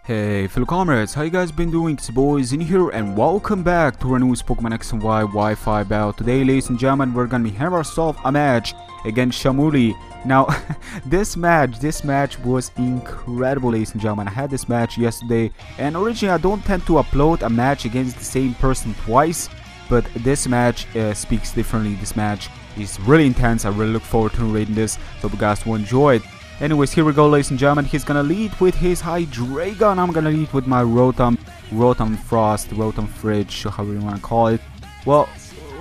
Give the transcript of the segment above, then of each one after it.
Hey fellow comrades, how you guys been doing? It's boys in here and welcome back to our newest Pokemon X and Y Wi-Fi battle. Today, ladies and gentlemen, we're gonna be having ourselves a match against Shamuli. Now, this match was incredible, ladies and gentlemen. I had this match yesterday, and originally I don't tend to upload a match against the same person twice, but this match speaks differently. This match is really intense. I really look forward to narrating this, so you guys will enjoy it. Anyways, here we go, ladies and gentlemen. He's gonna lead with his Hydreigon. I'm gonna lead with my Rotom Frost, Rotom Fridge, however you wanna call it. Well,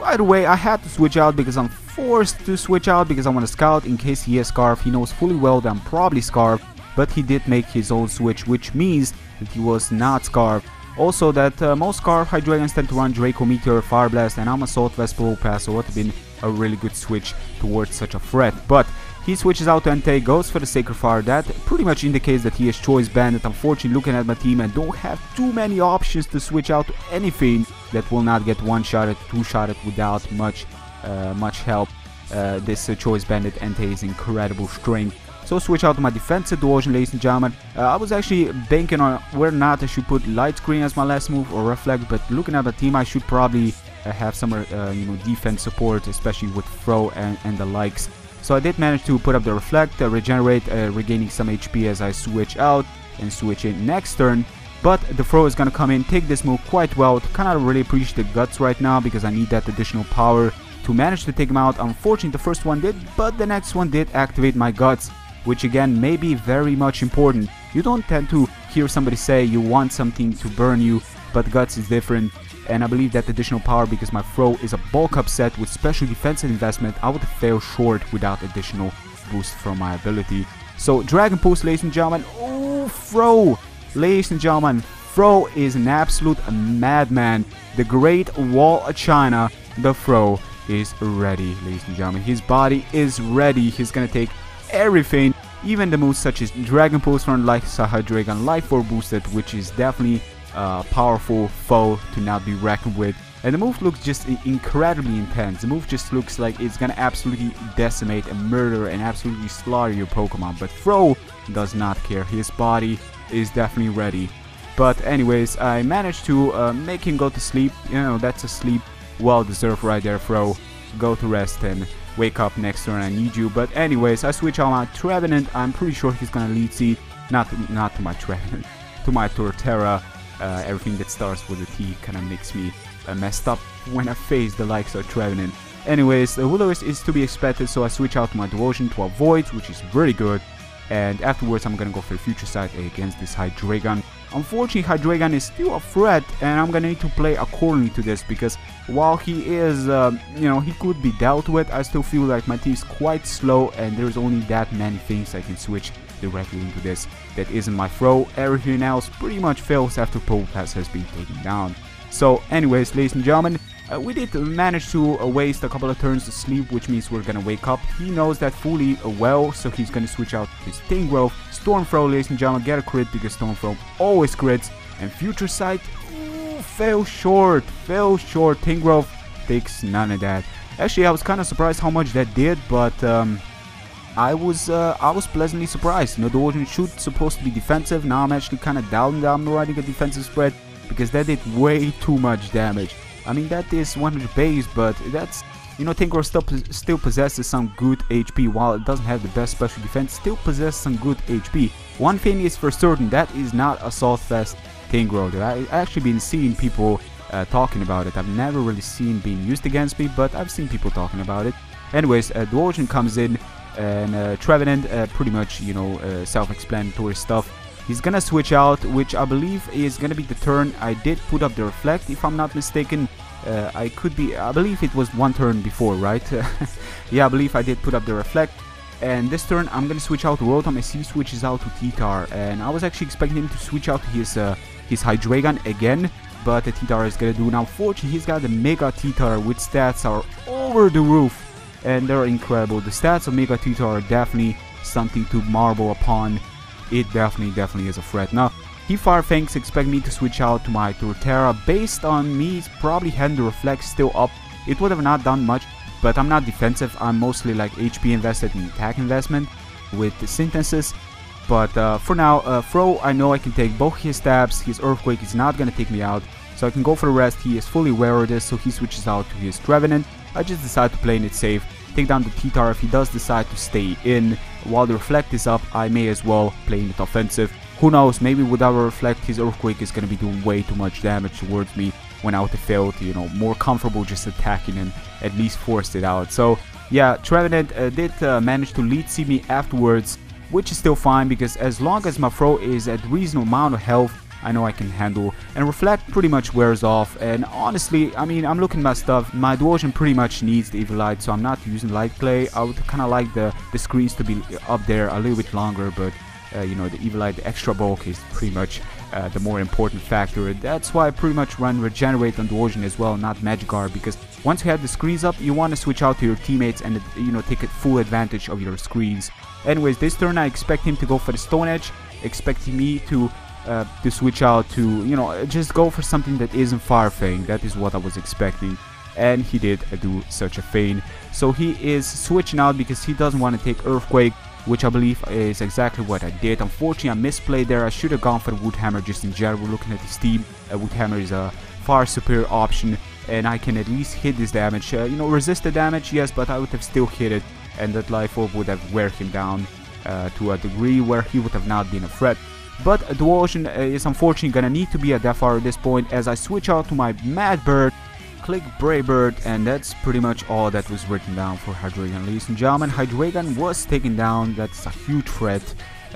right away, I had to switch out because I'm forced to switch out because I want to scout in case he has Scarf. He knows fully well that I'm probably Scarf, but he did make his own switch, which means that he was not Scarf. Also, that most Scarf Hydreigons tend to run Draco Meteor, Fire Blast, and I'm a Assault Vest Probopass, so it would have been a really good switch towards such a threat. But he switches out to Entei, goes for the Sacred Fire. That pretty much indicates that he is Choice Bandit. Unfortunately, looking at my team, I don't have too many options to switch out to anything that will not get one-shotted, two-shotted without much help. This Choice Bandit Entei is incredible strength. So switch out to my defensive Duosion, ladies and gentlemen. I was actually banking on whether or not I should put Light Screen as my last move or Reflect, but looking at the team, I should probably have some defense support, especially with Throh and the likes. So I did manage to put up the Reflect, regenerate, regaining some HP as I switch out and switch in next turn. But the Throh is gonna come in, take this move quite well. Kinda really appreciate the Guts right now because I need that additional power to manage to take him out. Unfortunately, the first one did, but the next one did activate my Guts, which again may be very much important. You don't tend to hear somebody say you want something to burn you, but Guts is different. And I believe that additional power, because my Throh is a bulk up set with special defensive investment, I would fail short without additional boost from my ability. So Dragon Pulse, ladies and gentlemen. Oh, Throh! Ladies and gentlemen, Throh is an absolute madman. The Great Wall of China, the Throh is ready, ladies and gentlemen. His body is ready. He's gonna take everything, even the moves such as Dragon Pulse from like Hydreigon, Life Orb boosted, which is definitely powerful foe to not be reckoned with. And the move looks just incredibly intense. The move just looks like it's gonna absolutely decimate and murder and absolutely slaughter your Pokemon. But Throh does not care. His body is definitely ready. But anyways, I managed to make him go to sleep. You know, that's a sleep well deserved right there, Throh. Go to rest and wake up next turn. I need you. But anyways, I switch out my Trevenant. I'm pretty sure he's gonna lead seed. Not to my Trevenant, to my Torterra. Everything that starts with a T kind of makes me messed up when I face the likes of Trevenant. Anyways, the Willow is to be expected, so I switch out to my Duosion to avoid, which is really good. And afterwards, I'm gonna go for the future sight against this Hydreigon. Unfortunately, Hydreigon is still a threat, and I'm gonna need to play accordingly to this because while he is, he could be dealt with, I still feel like my team is quite slow, and there's only that many things I can switch directly into this that isn't my Throh. Everything else pretty much fails after Probopass has been taken down. So anyways, ladies and gentlemen, we did manage to waste a couple of turns to sleep, which means we're gonna wake up. He knows that fully well, so he's gonna switch out his Tangrowth. Storm Throw, ladies and gentlemen, get a crit because Storm Throw always crits. And Future Sight, fell short. Tangrowth takes none of that. Actually, I was kind of surprised how much that did, but I was pleasantly surprised. You know, the Duosion should supposed to be defensive. Now I'm actually kind of down that I'm riding a defensive spread because that did way too much damage. I mean, that is 100 base, but that's, Tangrowth still possesses some good HP. While it doesn't have the best special defense, still possesses some good HP. One thing is for certain, that is not Assault Vest Tangrowth. I've actually been seeing people talking about it. I've never really seen being used against me, but I've seen people talking about it. Anyways, Duosion comes in. And Trevenant, pretty much, self-explanatory stuff. He's gonna switch out, which I believe is gonna be the turn. I did put up the Reflect, if I'm not mistaken. I believe it was one turn before, right? Yeah, I believe I did put up the Reflect. And this turn, I'm gonna switch out to Rotom as he switches out to T-Tar. And I was actually expecting him to switch out to his Hydreigon again, but the T-Tar is gonna do. Now, fortunately, he's got the Mega T-Tar, which stats are over the roof. And they're incredible. The stats of Mega T-Tar are definitely something to marvel upon. It definitely is a threat. Now, he Fire Fangs expect me to switch out to my Torterra. Based on me probably having the Reflect still up, it would have not done much, but I'm not defensive. I'm mostly like HP invested in attack investment with the Synthesis. But for now, Throh, I know I can take both his stabs. His Earthquake is not gonna take me out, so I can go for the rest. He is fully aware of this, so he switches out to his Trevenant. I just decide to play it safe, take down the T-Tar. If he does decide to stay in while the Reflect is up, I may as well play it offensive. Who knows, maybe without a Reflect, his Earthquake is gonna be doing way too much damage towards me when I would have felt, you know, more comfortable just attacking and at least forced it out. So yeah, Trevenant did manage to lead see me afterwards, which is still fine because as long as my Throh is at reasonable amount of health, I know I can handle. And Reflect pretty much wears off, and honestly, I mean, I'm looking at my stuff. My Duosion pretty much needs the Evil Light, so I'm not using Light Play. I would kind of like the screens to be up there a little bit longer, but you know, the Evil Light, the extra bulk is pretty much the more important factor. That's why I pretty much run Regenerate on Duosion as well, not Magikarp, because once you have the screens up, you want to switch out to your teammates and, you know, take full advantage of your screens. Anyways, this turn I expect him to go for the Stone Edge, expecting me to switch out to, you know, just go for something that isn't Fire Fang. That is what I was expecting, and he did do such a feint. So he is switching out because he doesn't want to take Earthquake, which I believe is exactly what I did. Unfortunately, I misplayed there. I should have gone for the Wood Hammer just in general. Looking at his team, Wood Hammer is a far superior option, and I can at least hit this damage. You know, resist the damage, yes, but I would have still hit it, and that Life Orb would have wear him down to a degree where he would have not been a threat. But Duosion is unfortunately gonna need to be a Death Hour at this point, as I switch out to my Mad Bird, click Brave Bird, and that's pretty much all that was written down for Hydreigon. Ladies and gentlemen, Hydreigon was taken down. That's a huge threat,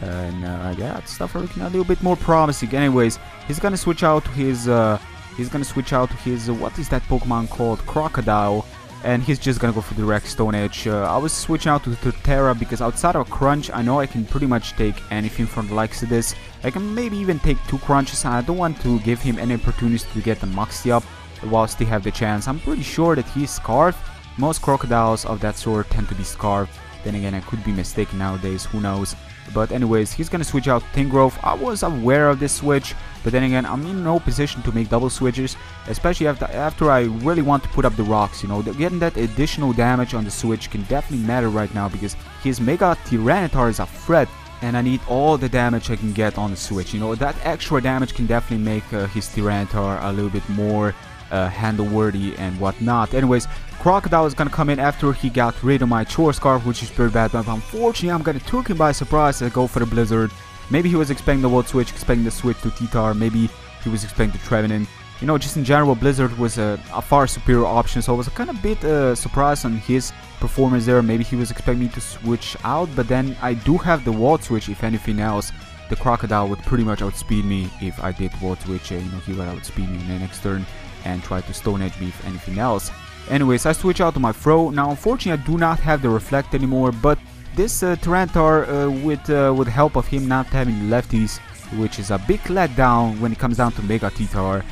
and yeah, stuff are looking a little bit more promising. Anyways, he's gonna switch out to his what is that Pokemon called, Krookodile, and he's just gonna go for direct Stone Edge. I was switching out to Torterra because outside of Crunch, I know I can pretty much take anything from the likes of this. I can maybe even take 2 Crunches, and I don't want to give him any opportunities to get the Moxie up whilst they have the chance. I'm pretty sure that he's Scarfed. Most Krookodiles of that sort tend to be Scarfed. Then again, I could be mistaken nowadays, who knows. But anyways, he's gonna switch out to Tangrowth. I was aware of this switch, but then again, I'm in no position to make double switches, especially after I really want to put up the rocks. You know, getting that additional damage on the switch can definitely matter right now because his Mega Tyranitar is a threat, and I need all the damage I can get on the switch. You know, that extra damage can definitely make his Tyranitar a little bit more handle worthy and whatnot. Anyways, Krookodile is gonna come in after he got rid of my Chore Scarf, which is pretty bad, but unfortunately I'm gonna took him by surprise and go for the Blizzard. Maybe he was expecting the Volt Switch, expecting the switch to T-Tar, maybe he was expecting the Trevenant. You know, just in general, Blizzard was a far superior option, so I was kind of a bit surprised on his performance there. Maybe he was expecting me to switch out, but then I do have the Volt Switch. If anything else, the Krookodile would pretty much outspeed me if I did Volt Switch. You know, he would outspeed me in the next turn and try to Stone Edge me if anything else. Anyways, I switch out to my Throh. Now, unfortunately, I do not have the Reflect anymore, but this Tyranitar, with the help of him not having lefties, which is a big letdown when it comes down to Mega T-Tar.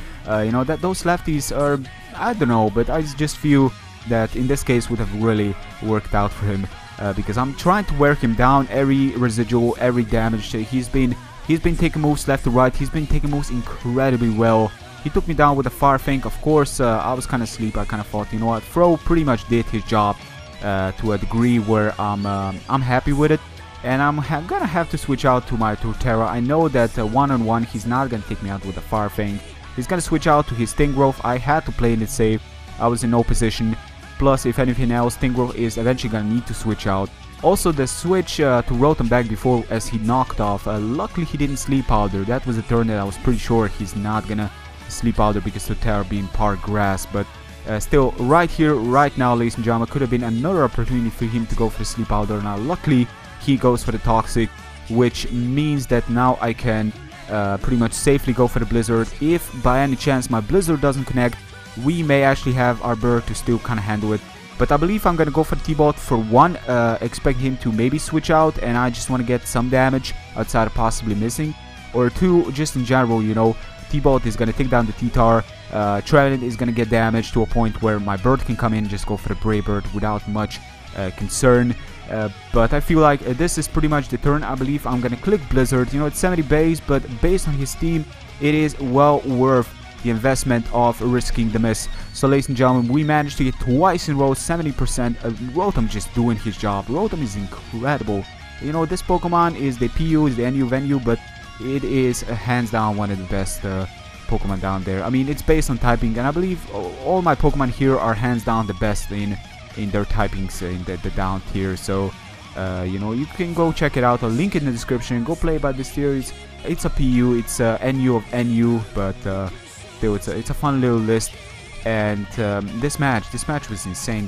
You know, that those lefties are, I don't know, but I just feel that in this case would have really worked out for him, because I'm trying to wear him down, every residual, every damage. He's been taking moves left to right. He's been taking moves incredibly well. He took me down with a Fire Fang. Of course, I was kind of asleep. I kind of thought, you know what, Throh pretty much did his job to a degree where I'm happy with it. And I'm gonna have to switch out to my Torterra. I know that one-on-one he's not gonna take me out with a Fire Fang. He's gonna switch out to his Tangrowth. I had to play it safe. I was in no position. Plus, if anything else, Tangrowth is eventually gonna need to switch out. Also, the switch to Rotom back before as he knocked off. Luckily, he didn't Sleep Powder. That was a turn that I was pretty sure he's not gonna Sleep Powder because Torterra being part grass. But still, right here, right now, ladies and gentlemen, could have been another opportunity for him to go for the Sleep Powder. Now, luckily, he goes for the Toxic, which means that now I can pretty much safely go for the Blizzard. If by any chance my Blizzard doesn't connect, we may actually have our bird to still kind of handle it. But I believe I'm gonna go for the T-Bot for one, expect him to maybe switch out, and I just want to get some damage outside of possibly missing. Or two, just in general, you know, T-Bot is gonna take down the T-Tar, Trevenant is gonna get damaged to a point where my bird can come in and just go for the Brave Bird without much concern. But I feel like this is pretty much the turn. I believe I'm gonna click Blizzard. You know, it's 70 base, but based on his team, it is well worth the investment of risking the miss. So ladies and gentlemen, we managed to get twice in a row 70%. Rotom just doing his job. Rotom is incredible. You know, this Pokemon is the PU, is the NU venue, but it is hands down one of the best Pokemon down there. I mean, it's based on typing, and I believe all my Pokemon here are hands down the best in their typings in the down tier. So you know, you can go check it out. I'll link it in the description. Go play by this series. It's a PU, it's a NU of NU, but still, it's a fun little list. And this match was insane.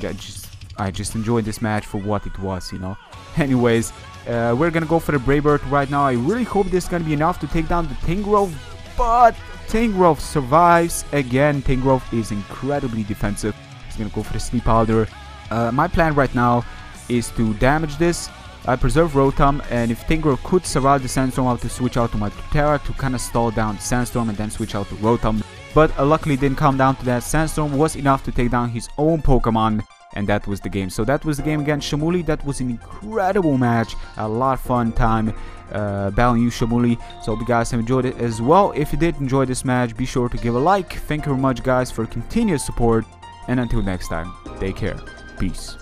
I just enjoyed this match for what it was, you know. Anyways, we're gonna go for the Brave Bird right now. I really hope this is gonna be enough to take down the Tangrowth, but Tangrowth survives again. Tangrowth is incredibly defensive. He's gonna go for the Sleep Powder. My plan right now is to damage this. I preserve Rotom, and if Tangrowth could survive the Sandstorm, I have to switch out to my Torterra to kind of stall down the Sandstorm and then switch out to Rotom. But luckily it didn't come down to that. Sandstorm was enough to take down his own Pokemon, and that was the game. So that was the game against Shamuli. That was an incredible match. A lot of fun time battling you, Shamuli. So hope you guys have enjoyed it as well. If you did enjoy this match, be sure to give a like. Thank you very much, guys, for continuous support. And until next time, take care. Peace.